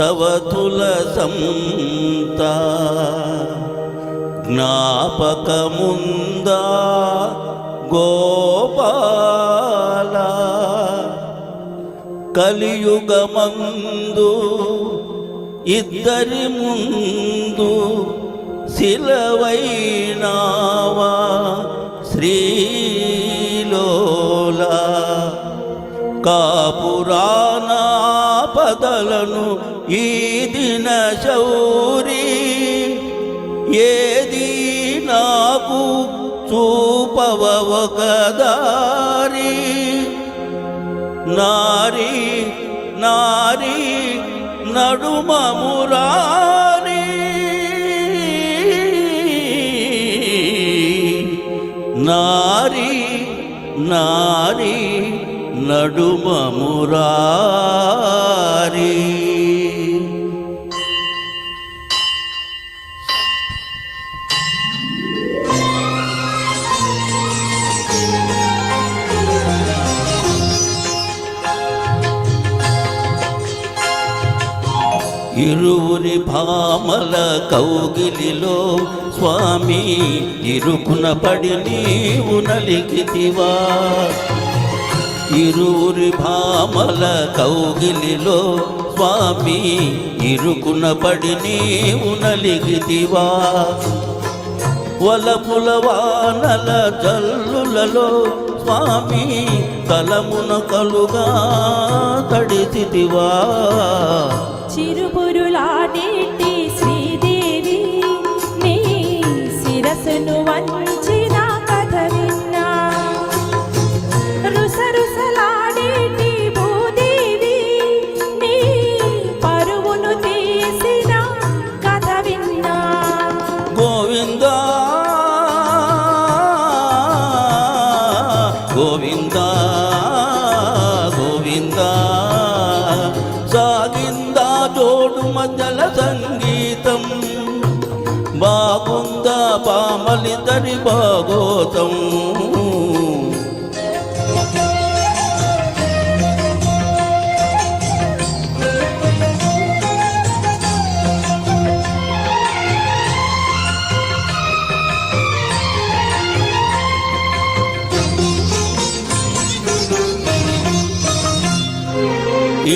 సవతుల సంత జ్ఞాపకముందా గోపాల కలియుగమందు ఇద్దరి ముందు శిలవైనావా శ్రీలోలా కాపురానా పదలను ఈ దిన శౌరి ఏది నాకు చూపవ ఒక దారి నారీ నారీ నడుమ మురారి నారీ నారీ నడుమ మురారి. ఇరువురి భామల కౌగిలిలో స్వామి ఇరుకున పడి నీవు నలిగితివా. ఇరువురి భామల కౌగిలిలో స్వామి ఇరుకున పడి నీవు నలిగితివా. వలపుల వానల జల్లులలో స్వామి తలమున కలుగా తడితివా. చిరుబురులాడేటి శ్రీదేవి నీ శిరసును వంచిన కథ విన్నా. రుసరుసలాడేటి భూదేవి నీ పరువును తీసిన కథ విన్నా. గోవిందా గోవిందా గోవిందా సాగిందా జోడు మధ్యల సంగీతం. బాగుందా పామలిద్దరి భాగోతం.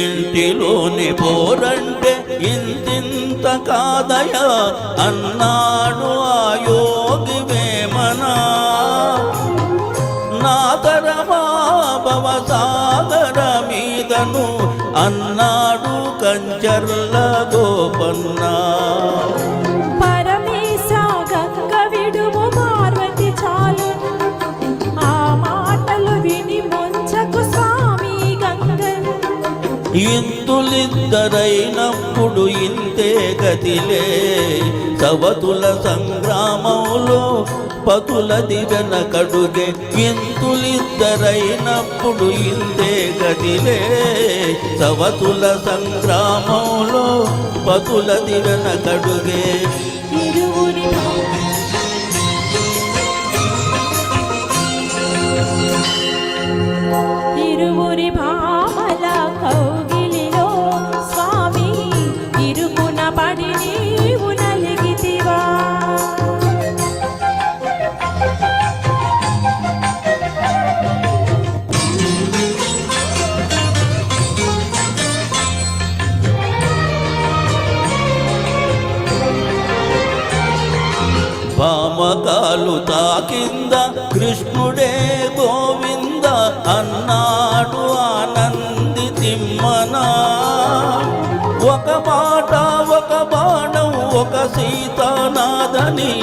ఇంటిలోని పోరంటే ఇంతింత కాదయా అన్నాడు ఆ యోగి వేమనా. నా తరమా భవసాగర మీదను అన్నాడు కంచర్ల గోపన్న. పరమేశ గంగ విడుము పార్వతి చాలు ఆ మాటలు విని ముంచకు స్వామి గంగ. ఇంతులిద్దరైనప్పుడు ఇంతే గతిలే సవతుల సంగ్రామంలో పతుల దివెన కడుగే. ఇంతులిద్దరైనప్పుడు ఇంతే గతిలే సవతుల సంగ్రామంలో పతుల దివెన కడుగే. ఇరువురి భామల కౌగిలిలో స్వామి ఇరుకున పడి నీవు నలిగితివా. భామకాలు తాకింద కృష్ణుడే గోవింద అన్నాడు ఆనంది తిమ్మనా. ఒక మాట ఒక బాణం ఒక సీతానాదని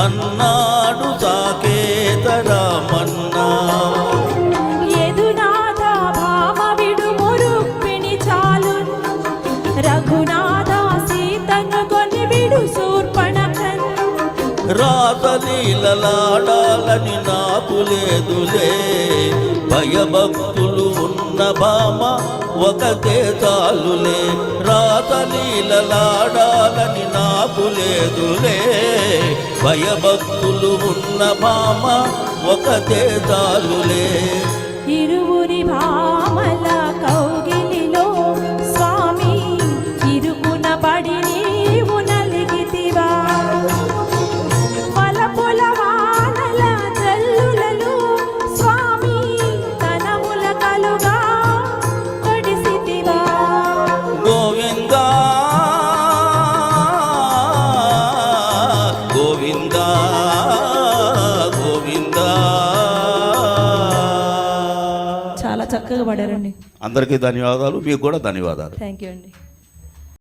అన్నాడు సాకేత రామన్నా. యదునాథ భామ విడుము రుక్మిణి చాలు రఘునాథ సీతను కొని విడు శూర్పణఖన్. రాసలీలలాడాలని నాకు లేదులే భయభక్తులు ఉన్న భామ ఒకతే చాలులే. రాసలీలలాడాలని నాకు లేదులే భయభక్తులు ఉన్న భామ ఒకతే చాలులే. ఇరువురి భామల కౌగిలిలో స్వామి ఇరుకున చక్కగా పాడారండి. అందరికీ ధన్యవాదాలు, మీకు కూడా ధన్యవాదాలు. థ్యాంక్ యూ అండి.